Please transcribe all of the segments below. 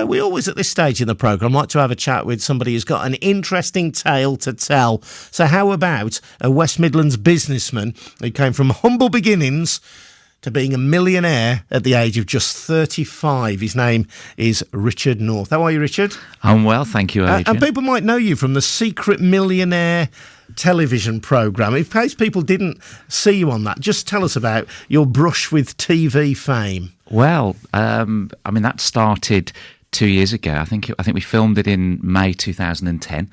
we always at this stage in the programme like to have a chat with somebody who's got an interesting tale to tell. So how about a West Midlands businessman who came from humble beginnings to being a millionaire at the age of just 35. His name is Richard North. How are you, Richard? I'm well, thank you, Adrian. And people might know you from the Secret Millionaire television programme. In case people didn't see you on that, just tell us about your brush with TV fame. Well, that started 2 years ago. I think we filmed it in May 2010,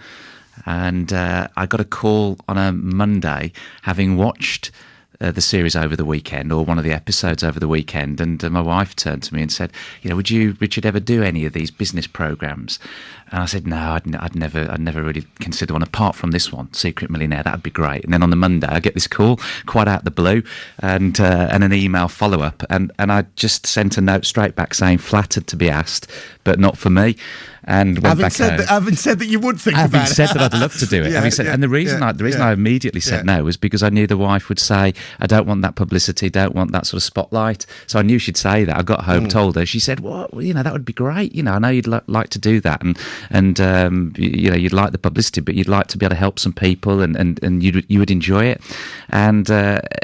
and I got a call on a Monday, having watched the series over the weekend, or one of the episodes over the weekend, and my wife turned to me and said, would you, Richard, ever do any of these business programmes? And I said, no, I'd never really consider one apart from this one, Secret Millionaire. That'd be great. And then on the Monday, I get this call quite out of the blue, and an email follow up, and I just sent a note straight back saying flattered to be asked, but not for me. And went back home. Having said that you would think about it. Having said that I'd love to do it. And the reason I immediately said no was because I knew the wife would say, I don't want that publicity, don't want that sort of spotlight. So I knew she'd say that. I got home, told her. She said, well, that would be great. I know you'd like to do that. And you'd like the publicity, but you'd like to be able to help some people, and you would enjoy it. And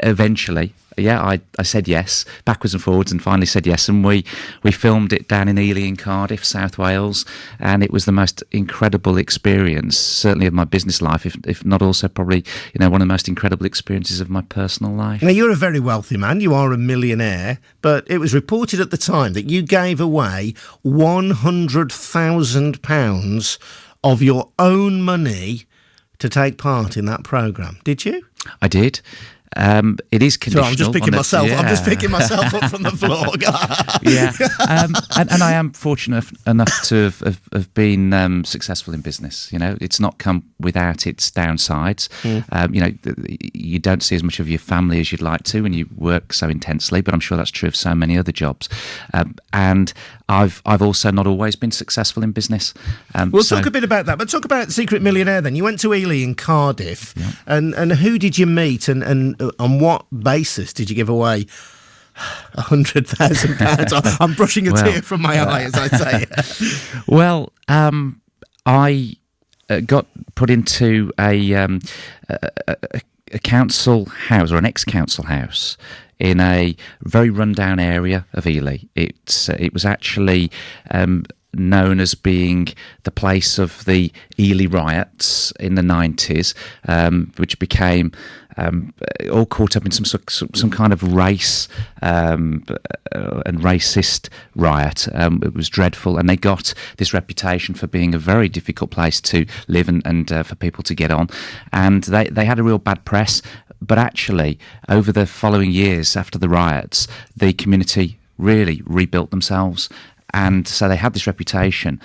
eventually, I said yes, backwards and forwards, and finally said yes. And we filmed it down in Ely in Cardiff, South Wales, and it was the most incredible experience, certainly of my business life, if not also probably, one of the most incredible experiences of my personal life. Now, you're a very wealthy man, you are a millionaire, but it was reported at the time that you gave away £100,000 of your own money to take part in that programme. Did you? I did. It is conditional. So I'm just picking myself up from the floor. And I am fortunate enough to have been successful in business. It's not come without its downsides. You don't see as much of your family as you'd like to when you work so intensely, but I'm sure that's true of so many other jobs. And I've also not always been successful in business. We'll talk a bit about that, but talk about Secret Millionaire then. You went to Ely in Cardiff, and who did you meet, and on what basis did you give away £100,000? I'm brushing a tear from my eye as I say it. Well, I got put into a council house, or an ex-council house, in a very run-down area of Ely. It was actually known as being the place of the Ely riots in the 90s, which became all caught up in some kind of race and racist riot. It was dreadful, and they got this reputation for being a very difficult place to live and for people to get on. And they had a real bad press. But actually, over the following years after the riots, the community really rebuilt themselves. And so they had this reputation,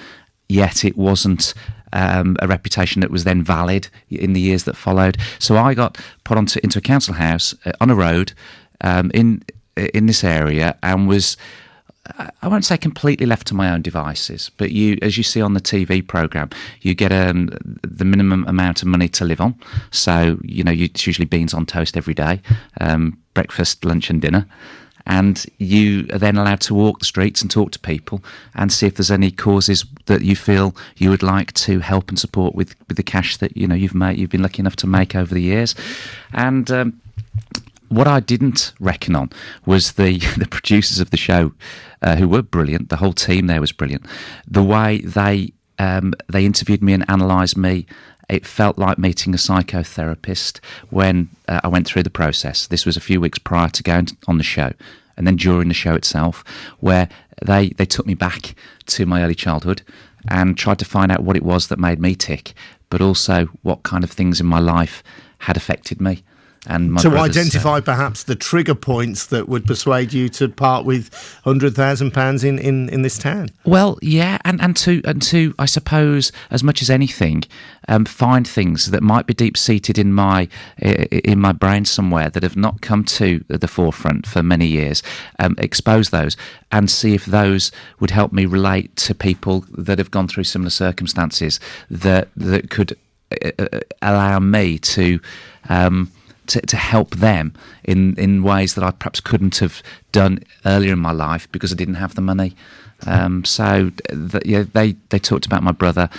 yet it wasn't a reputation that was then valid in the years that followed. So I got put into a council house on a road in this area, and was, I won't say completely left to my own devices, but as you see on the TV programme, you get the minimum amount of money to live on. So, it's usually beans on toast every day, breakfast, lunch and dinner. And you are then allowed to walk the streets and talk to people and see if there's any causes that you feel you would like to help and support with the cash that you've been lucky enough to make over the years. And what I didn't reckon on was the producers of the show, who were brilliant. The whole team there was brilliant. The way they interviewed me and analysed me. It felt like meeting a psychotherapist when I went through the process. This was a few weeks prior to going on the show, and then during the show itself, where they took me back to my early childhood and tried to find out what it was that made me tick, but also what kind of things in my life had affected me. And my brothers, identify perhaps the trigger points that would persuade you to part with £100,000 in this town. Well, yeah, and to I suppose, as much as anything, find things that might be deep seated in my brain somewhere that have not come to the forefront for many years. Expose those and see if those would help me relate to people that have gone through similar circumstances that could allow me to help them in ways that I perhaps couldn't have done earlier in my life because I didn't have the money. They talked about my brother.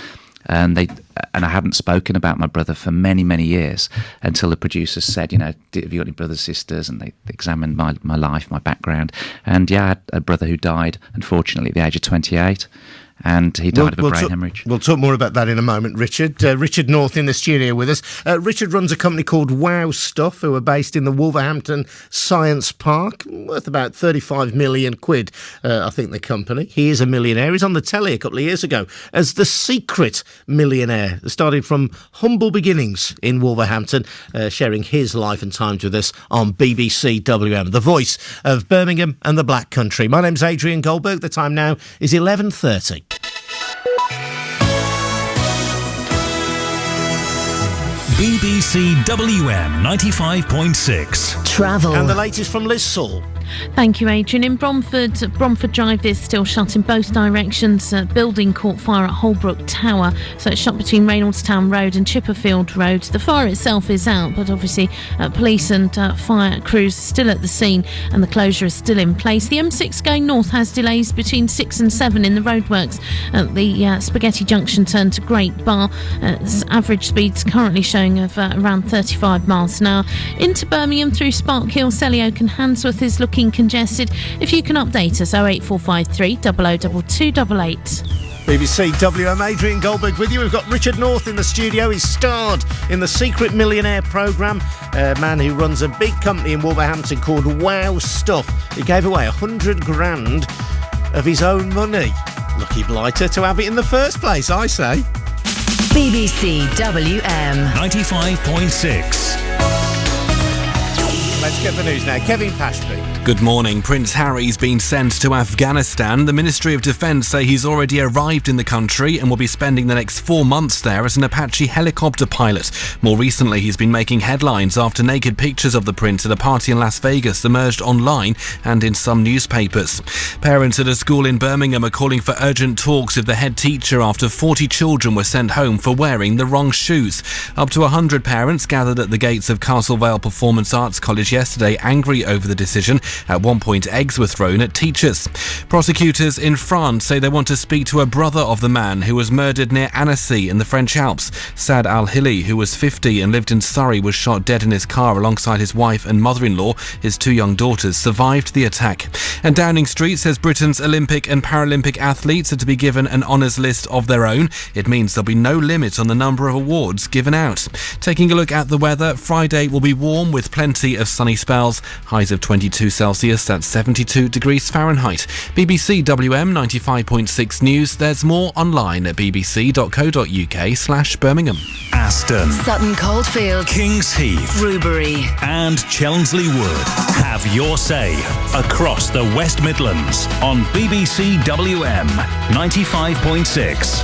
And I hadn't spoken about my brother for many, many years until the producers said, have you got any brothers, sisters? And they examined my life, my background. And I had a brother who died, unfortunately, at the age of 28. And he died of a brain hemorrhage. We'll talk more about that in a moment, Richard. Richard North in the studio with us. Richard runs a company called Wow Stuff, who are based in the Wolverhampton Science Park, worth about 35 million quid, I think, the company. He is a millionaire. He's on the telly a couple of years ago as the secret millionaire. Started from humble beginnings in Wolverhampton, sharing his life and times with us on BBC WM, the voice of Birmingham and the Black Country. My name's Adrian Goldberg. The time now is 11:30. BBC WM 95.6. Travel. And the latest from Liz Saul. Thank you, Adrian. In Bromford Drive is still shut in both directions. Building caught fire at Holbrook Tower, so it's shut between Reynoldstown Road and Chipperfield Road. The fire itself is out, but obviously police and fire crews are still at the scene, and the closure is still in place. The M6 going north has delays between 6 and 7 in the roadworks at the Spaghetti Junction turn to Great Bar. Average speeds currently showing of around 35 miles an hour. Into Birmingham through Sparkhill, Selly Oak and Handsworth is looking congested. If you can update us, 08453 002288. BBC WM, Adrian Goldberg with you. We've got Richard North in the studio. He's starred in the Secret Millionaire programme. A man who runs a big company in Wolverhampton called Wow Stuff. He gave away 100 grand of his own money. Lucky blighter to have it in the first place, I say. BBC WM 95.6. Let's get the news now. Kevin Pashby. Good morning. Prince Harry's been sent to Afghanistan. The Ministry of Defence say he's already arrived in the country and will be spending the next 4 months there as an Apache helicopter pilot. More recently, he's been making headlines after naked pictures of the prince at a party in Las Vegas emerged online and in some newspapers. Parents at a school in Birmingham are calling for urgent talks with the head teacher after 40 children were sent home for wearing the wrong shoes. Up to 100 parents gathered at the gates of Castlevale Performance Arts College yesterday, angry over the decision. At one point, eggs were thrown at teachers. Prosecutors in France say they want to speak to a brother of the man who was murdered near Annecy in the French Alps. Saad Al-Hili, who was 50 and lived in Surrey, was shot dead in his car alongside his wife and mother-in-law. His 2 young daughters survived the attack. And Downing Street says Britain's Olympic and Paralympic athletes are to be given an honours list of their own. It means there'll be no limit on the number of awards given out. Taking a look at the weather, Friday will be warm with plenty of sunny spells. Highs of 22 Celsius, that's 72 degrees Fahrenheit. BBC WM 95.6 News. There's more online at bbc.co.uk/Birmingham. Aston, Sutton Coldfield, Kings Heath Rubery and Chelmsley Wood. Have your say across the West Midlands on BBC WM 95.6.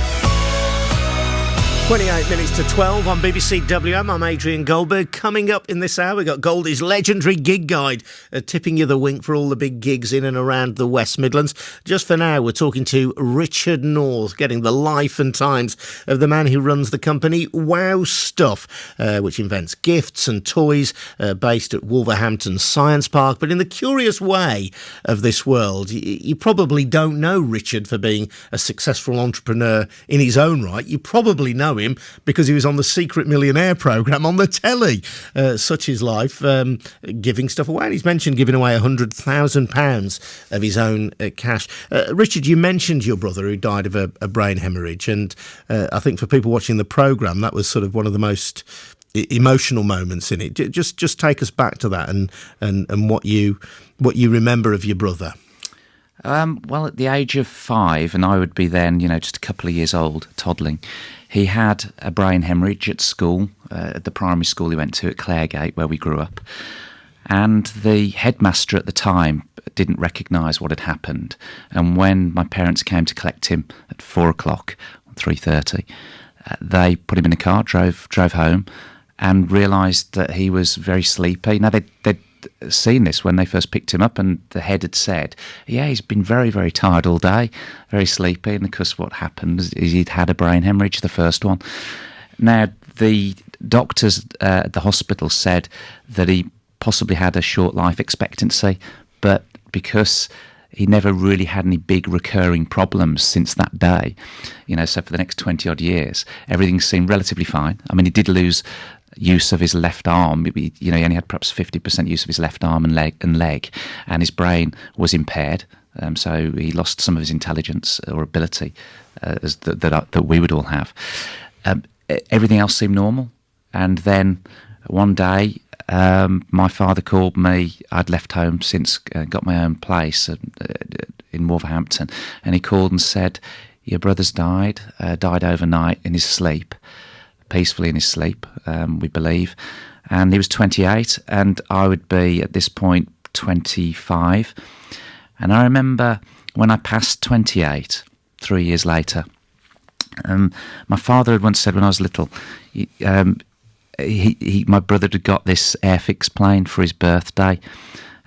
28 minutes to 12 on BBC WM. I'm Adrian Goldberg. Coming up in this hour, we've got Goldie's legendary gig guide, tipping you the wink for all the big gigs in and around the West Midlands. Just for now, we're talking to Richard North, getting the life and times of the man who runs the company Wow Stuff, which invents gifts and toys based at Wolverhampton Science Park. But in the curious way of this world, you probably don't know Richard for being a successful entrepreneur in his own right. You probably know him because he was on the Secret Millionaire programme on the telly. Such his life, giving stuff away. And he's mentioned giving away £100,000 of his own cash. Richard, you mentioned your brother who died of a brain hemorrhage, and I think for people watching the programme, that was sort of one of the most emotional moments in it. Just take us back to that and what you remember of your brother. Well, at the age of 5, and I would be then, just a couple of years old, toddling, he had a brain hemorrhage at school, at the primary school he went to at Claregate, where we grew up. And the headmaster at the time didn't recognise what had happened. And when my parents came to collect him at 4 o'clock, 3:30, they put him in a car, drove home, and realised that he was very sleepy. Now, they'd seen this when they first picked him up, and the head had said, he's been very, very tired all day, very sleepy. And of course what happened is he'd had a brain hemorrhage, the first one. Now, the doctors at the hospital said that he possibly had a short life expectancy, but because he never really had any big recurring problems since that day. So for the next 20 odd years, everything seemed relatively fine. I mean, he did lose use of his left arm. He only had perhaps 50% use of his left arm and leg, and his brain was impaired. So he lost some of his intelligence or ability that we would all have. Everything else seemed normal. And then one day, my father called me. I'd left home since, got my own place in Wolverhampton, and he called and said, "Your brother's died overnight in his sleep, peacefully in his sleep, we believe." And he was 28, and I would be, at this point, 25. And I remember when I passed 28, 3 years later, my father had once said when I was little, my brother had got this Airfix plane for his birthday,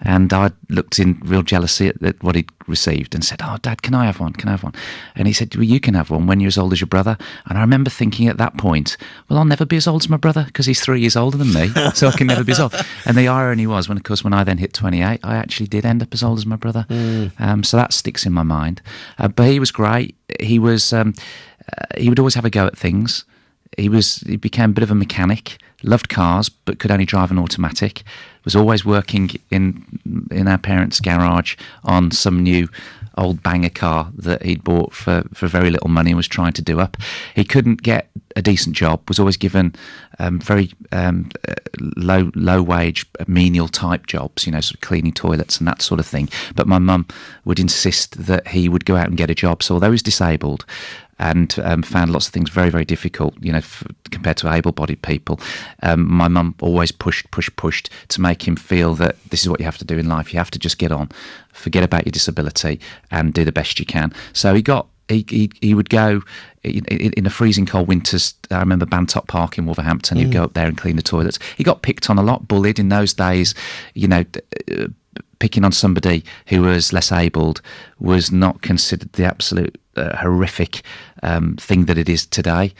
and I looked in real jealousy at what he'd received and said, "Oh, Dad, can I have one? Can I have one?" And he said, "Well, you can have one when you're as old as your brother." And I remember thinking at that point, well, I'll never be as old as my brother because he's 3 years older than me, so I can never be as old. And the irony was, when I then hit 28, I actually did end up as old as my brother. So that sticks in my mind. But he was great. He would always have a go at things. He became a bit of a mechanic, loved cars, but could only drive an automatic. Was always working in our parents' garage on some new old banger car that he'd bought for very little money and was trying to do up. He couldn't get a decent job, was always given very low wage, menial type jobs, sort of cleaning toilets and that sort of thing. But my mum would insist that he would go out and get a job. So although he's disabled and found lots of things very, very difficult, compared to able-bodied people, my mum always pushed to make him feel that this is what you have to do in life. You have to just get on, forget about your disability, and do the best you can. So he would go in the freezing cold winters. I remember Bantop Park in Wolverhampton. He'd go up there and clean the toilets. He got picked on a lot, bullied in those days. Picking on somebody who was less abled was not considered the absolute horrific thing that it is today,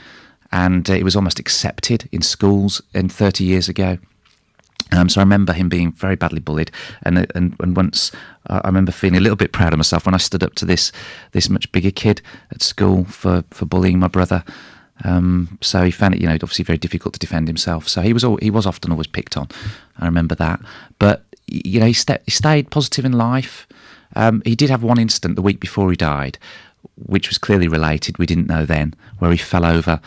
and it was almost accepted in schools 30 years ago. So I remember him being very badly bullied, and once I remember feeling a little bit proud of myself when I stood up to this much bigger kid at school for bullying my brother. So he found it, obviously very difficult to defend himself. So he was often always picked on. I remember that, but he stayed positive in life. He did have one incident the week before he died, which was clearly related. We didn't know then, where he fell over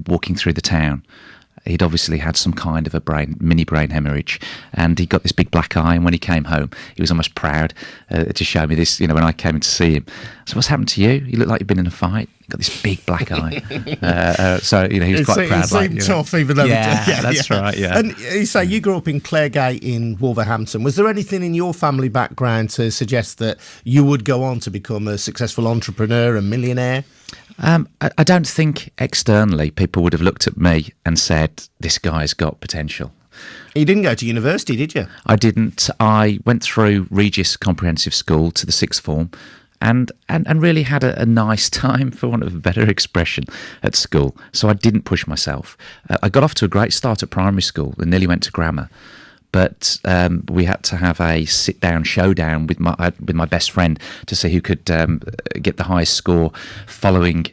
walking through the town. He'd obviously had some kind of mini brain hemorrhage, and he got this big black eye. And when he came home, he was almost proud to show me this. When I came in to see him, so what's happened to you? You look like you've been in a fight. You've got this big black eye. So he was quite proud. It seemed tough, even though. That's right. Yeah. And you say you grew up in Claregate in Wolverhampton. Was there anything in your family background to suggest that you would go on to become a successful entrepreneur and millionaire? I don't think externally people would have looked at me and said, "This guy's got potential." You didn't go to university, did you? I didn't. I went through Regis Comprehensive School to the sixth form, and really had a nice time, for want of a better expression, at school. So I didn't push myself. I got off to a great start at primary school and nearly went to grammar. But we had to have a sit-down showdown with my best friend to see who could get the highest score, following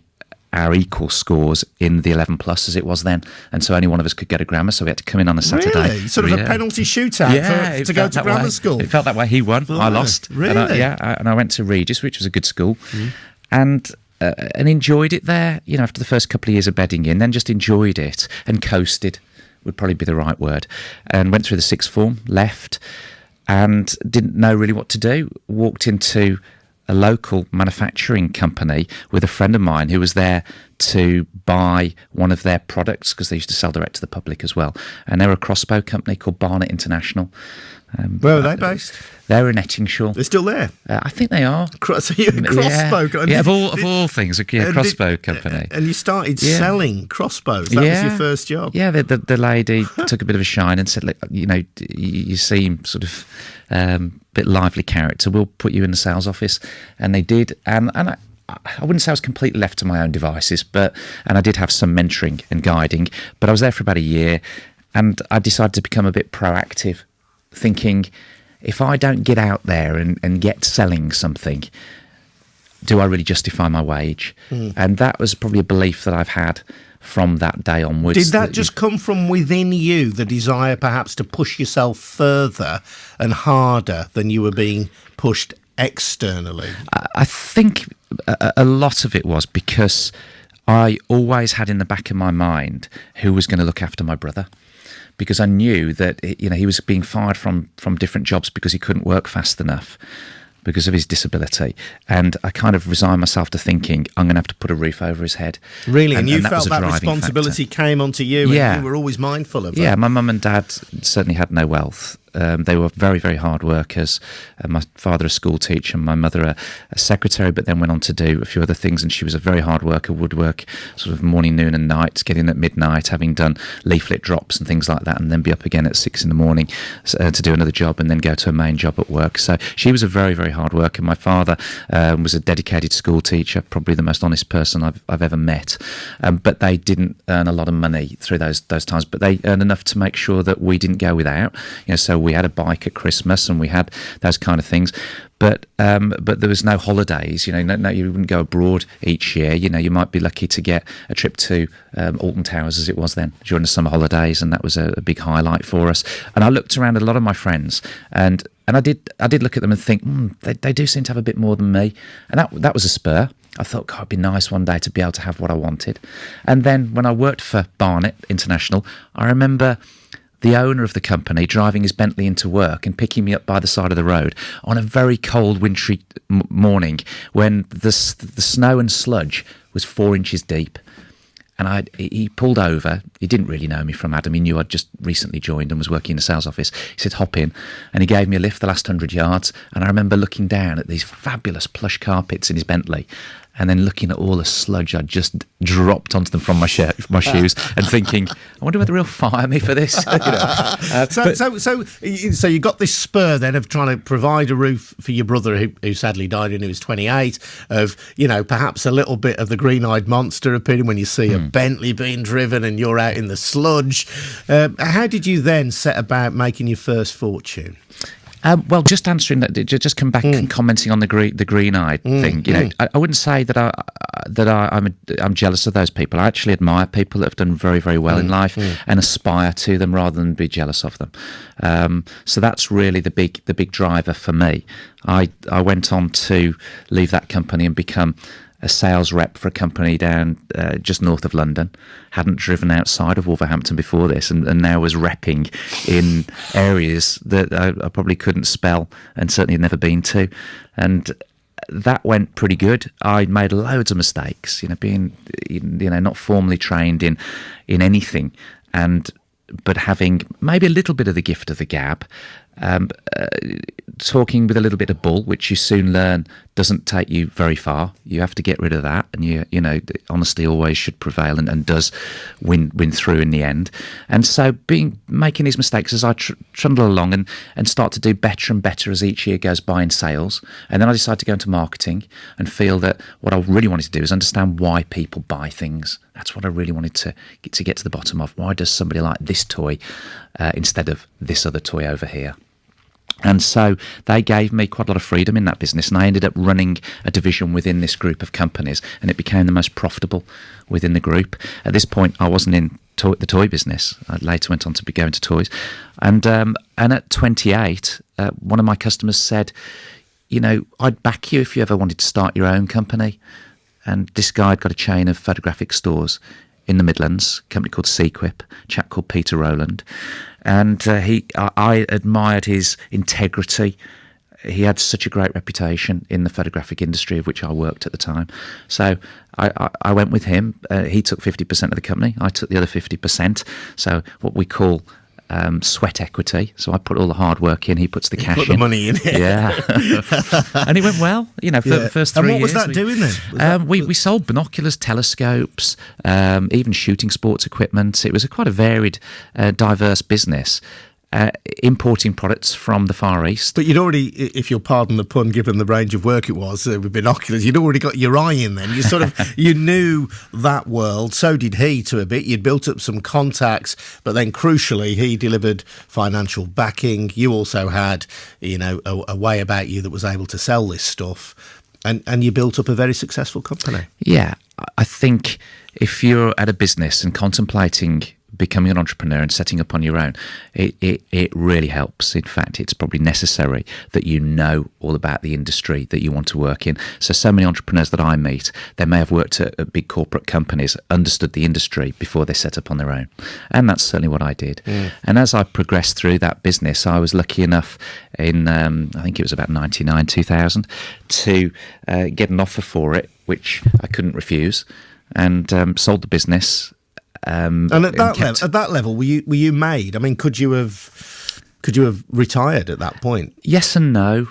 our equal scores in the 11 plus as it was then. And so only one of us could go to grammar, so we had to come in on a Saturday. Really? Sort of a penalty shootout to go to grammar school? It felt that way. He won. I lost. Really? And I went to Regis, which was a good school. And enjoyed it there, after the first couple of years of bedding in, then just enjoyed it and coasted, would probably be the right word, and went through the sixth form, left, and didn't know really what to do. Walked into a local manufacturing company with a friend of mine who was there to buy one of their products, because they used to sell direct to the public as well. And they were a crossbow company called Barnet International. Where were they based? They were in Ettingshaw. They're still there? I think they are. So you're a crossbow company? Yeah, of all things, a crossbow company. And you started selling crossbows. That was your first job? Yeah, the lady took a bit of a shine and said, "Look, you seem sort of bit lively character. We'll put you in the sales office." And they did. And I wouldn't say I was completely left to my own devices, and I did have some mentoring and guiding. But I was there for about a year, and I decided to become a bit proactive, thinking, if I don't get out there and get selling something, do I really justify my wage? And that was probably a belief that I've had from that day onwards. Did that just come from within you, the desire perhaps to push yourself further and harder than you were being pushed externally? I think a lot of it was because I always had in the back of my mind who was going to look after my brother, because I knew that he was being fired from different jobs because he couldn't work fast enough because of his disability. And I kind of resigned myself to thinking, I'm going to have to put a roof over his head. Really? And you that felt was a that driving responsibility factor. came onto you, and you were always mindful of that? Yeah, my mum and dad certainly had no wealth. They were very, very hard workers. My father a school teacher, my mother a secretary, but then went on to do a few other things, and she was a very hard worker, would work sort of morning, noon and night, get in at midnight, having done leaflet drops and things like that, and then be up again at 6 a.m. To do another job, and then go to a main job at work. So she was a very, very hard worker. My father was a dedicated school teacher, probably the most honest person I've ever met. But they didn't earn a lot of money through those times, but they earned enough to make sure that we didn't go without. So we had a bike at Christmas, and we had those kind of things. But there was no holidays. No, you wouldn't go abroad each year. You might be lucky to get a trip to Alton Towers, as it was then, during the summer holidays, and that was a big highlight for us. And I looked around at a lot of my friends, and I did look at them and think, they do seem to have a bit more than me, and that was a spur. I thought, God, it'd be nice one day to be able to have what I wanted. And then when I worked for Barnet International, I remember the owner of the company driving his Bentley into work and picking me up by the side of the road on a very cold, wintry morning when the snow and sludge was 4 inches deep. And he pulled over. He didn't really know me from Adam. He knew I'd just recently joined and was working in the sales office. He said, hop in. And he gave me a lift the last 100 yards. And I remember looking down at these fabulous plush carpets in his Bentley, and then looking at all the sludge I'd just dropped onto them from my shoes, and thinking, I wonder whether he'll fire me for this. So you got this spur then of trying to provide a roof for your brother who sadly died when he was 28, of, perhaps a little bit of the green-eyed monster appearing when you see a Bentley being driven and you're out in the sludge. How did you then set about making your first fortune? Well, just answering that, just come back and commenting on the green-eyed thing. I wouldn't say that I'm jealous of those people. I actually admire people that have done very, very well in life and aspire to them rather than be jealous of them. So that's really the big driver for me. I went on to leave that company and become a sales rep for a company down just north of London. Hadn't driven outside of Wolverhampton before this, and now was repping in areas that I probably couldn't spell and certainly had never been to. And that went pretty good. I made loads of mistakes, being not formally trained in anything, but having maybe a little bit of the gift of the gab. Talking with a little bit of bull, which you soon learn doesn't take you very far. You have to get rid of that, and honesty always should prevail, and does win through in the end. And so making these mistakes as I trundle along and start to do better and better as each year goes by in sales. And then I decided to go into marketing and feel that what I really wanted to do is understand why people buy things. That's what I really wanted to get to the bottom of. Why does somebody like this toy instead of this other toy over here? And so they gave me quite a lot of freedom in that business, and I ended up running a division within this group of companies, and it became the most profitable within the group. At this point, I wasn't in the toy business. I later went on to go into toys. And at 28, one of my customers said, I'd back you if you ever wanted to start your own company. And this guy had got a chain of photographic stores in the Midlands, a company called Sequip, a chap called Peter Rowland. And I admired his integrity. He had such a great reputation in the photographic industry, of which I worked at the time. So I went with him. He took 50% of the company. I took the other 50%. So what we call sweat equity. So I put all the hard work in. He puts the cash in. Put the money in. Yeah. And it went well, for the first 3 years. And what was that doing then? We sold binoculars, telescopes, even shooting sports equipment. It was quite a varied, diverse business. importing products from the Far East. But you'd already, if you'll pardon the pun, given the range of work it was with binoculars, you'd already got your eye in then. You sort of, you knew that world. So did he to a bit. You'd built up some contacts, but then crucially, he delivered financial backing. You also had, a way about you that was able to sell this stuff. And you built up a very successful company. Yeah, I think if you're at a business and contemplating becoming an entrepreneur and setting up on your own, it really helps. In fact, it's probably necessary that you know all about the industry that you want to work in. So many entrepreneurs that I meet, they may have worked at big corporate companies, understood the industry before they set up on their own. And that's certainly what I did. And as I progressed through that business, I was lucky enough in, I think it was about 99, 2000, to get an offer for it, which I couldn't refuse, and sold the business. And at that level, were you made? I mean, could you have retired at that point? Yes and no.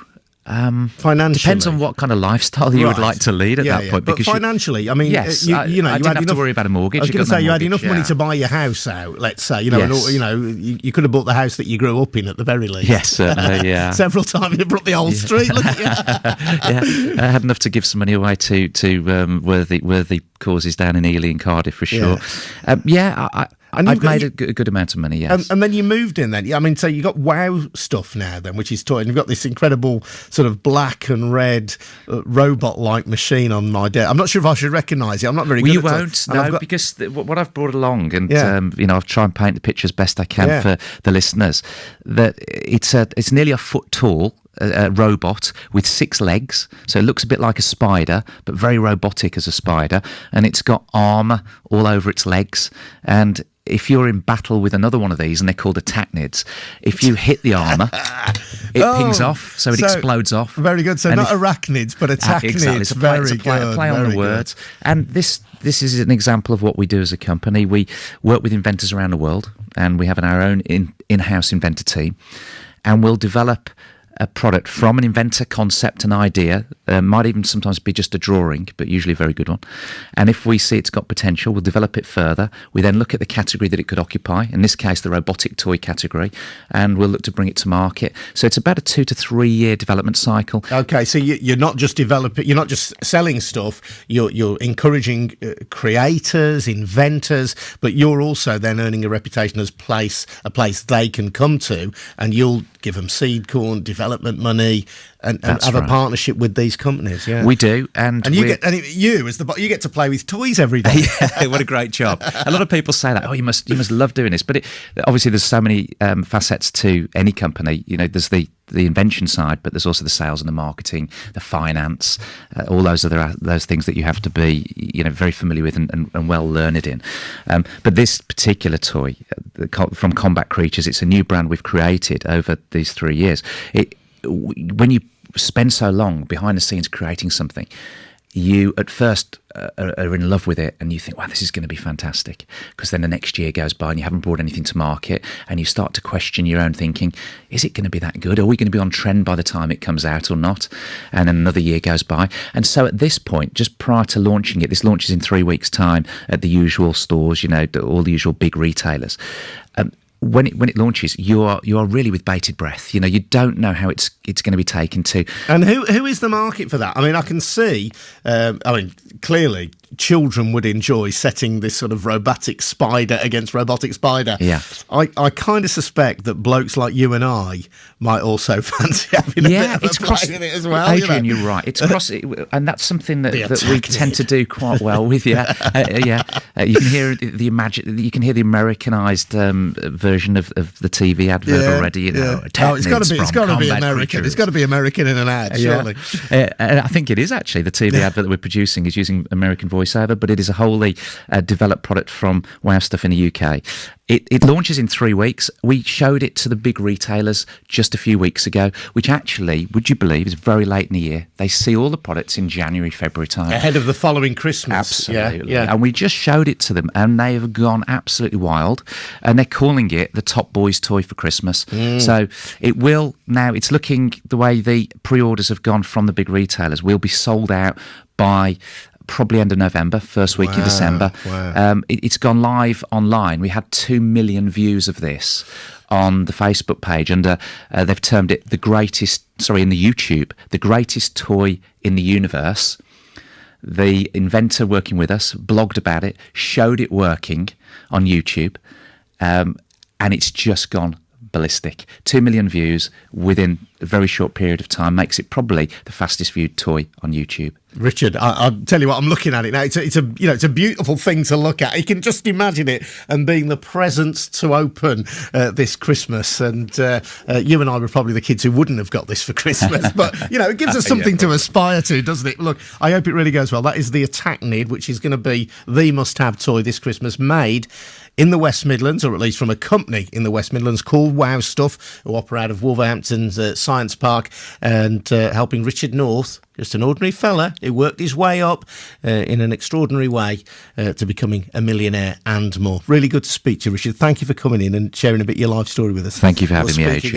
Financially, depends on what kind of lifestyle you would like to lead at that point. But financially, I mean, yes, you I didn't have to worry about a mortgage. I was going to say you had enough money to buy your house out. Let's say, you could have bought the house that you grew up in at the very least. Yes, certainly, yeah. Several times you brought the whole street. Look at you. I had enough to give some money away to worthy causes down in Ely and Cardiff for sure. I've made a good amount of money, yes. And then you moved in then. I mean, so you got wow stuff now then, which is toy. And you've got this incredible sort of black and red robot-like machine on my desk. I'm not sure if I should recognise it. I'm not very good at it. You won't, no, because what I've brought along, and I've tried and paint the picture as best I can for the listeners, that it's nearly a foot tall. A robot with 6 legs, so it looks a bit like a spider, but very robotic as a spider, and it's got armour all over its legs. And if you're in battle with another one of these, and they're called attacknids, if you hit the armour, it pings off, so it explodes off. Very good. So not arachnids, but attacknids. Exactly. It's a play on the words. And this is an example of what we do as a company. We work with inventors around the world, and we have our own in-house inventor team, and we'll develop a product from an inventor concept and idea, might even sometimes be just a drawing, but usually a very good one. And if we see it's got potential, we'll develop it further. We then look at the category that it could occupy, in this case the robotic toy category, and we'll look to bring it to market. So it's about a 2 to 3 year development cycle. Okay, so you're not just developing, you're not just selling stuff, you're encouraging creators, inventors, but you're also then earning a reputation as a place they can come to, and you'll give them seed corn, development money, and have a partnership with these companies. Yeah, we do, and you get to play with toys every day. Yeah, what a great job! A lot of people say that. Oh, you must love doing this, but obviously there's so many facets to any company. There's the invention side, but there's also the sales and the marketing, the finance, all those things that you have to be very familiar with and well learned in. But this particular toy from Combat Creatures, it's a new brand we've created over these 3 years. When you spend so long behind the scenes creating something, you at first are in love with it, and you think, wow, this is going to be fantastic, because then the next year goes by and you haven't brought anything to market, and you start to question your own thinking. Is it going to be that good? Are we going to be on trend by the time it comes out or not? And then another year goes by, and so at this point, just prior to launching it, this launches in 3 weeks' time at the usual stores, all the usual big retailers. When it launches, you are really with bated breath. You don't know how it's going to be taken to. And who is the market for that? I mean, I can see. Clearly, children would enjoy setting this sort of robotic spider against robotic spider. Yeah, I kind of suspect that blokes like you and I might also fancy having a bit of a play in it as well. Adrian, you're right. It's cross, and that's something that we tend to do quite well with. Yeah, you can hear the Americanized version of the TV advert already. It's got to be American. It's got to be American in an ad, surely. And I think it is actually. The TV advert that we're producing is using American voiceover, but it is a wholly developed product from Wow Stuff in the UK. It launches in 3 weeks. We showed it to the big retailers just a few weeks ago, which actually, would you believe, is very late in the year. They see all the products in January, February time. Ahead of the following Christmas. Absolutely. Yeah. And we just showed it to them, and they have gone absolutely wild, and they're calling it the top boys toy for Christmas. So it will, now it's looking, the way the pre-orders have gone from the big retailers, will be sold out by probably end of November, first week in December. Wow. It's gone live online. We had 2 million views of this on the Facebook page, and they've termed it in the YouTube, the greatest toy in the universe. The inventor working with us blogged about it, showed it working on YouTube, and it's just gone ballistic. 2 million views within a very short period of time makes it probably the fastest viewed toy on YouTube. Richard, I'll tell you what, I'm looking at it now. It's a beautiful thing to look at. You can just imagine it and being the presents to open this Christmas. And you and I were probably the kids who wouldn't have got this for Christmas. But, it gives us something to aspire to, doesn't it? Look, I hope it really goes well. That is the Arachnid, which is going to be the must-have toy this Christmas, made in the West Midlands, or at least from a company in the West Midlands called Wow Stuff, who operate out of Wolverhampton's Science Park, and helping Richard North, just an ordinary fella who worked his way up in an extraordinary way to becoming a millionaire and more. Really good to speak to you, Richard. Thank you for coming in and sharing a bit of your life story with us. Thank you for having me, We'll speak Adrian. again.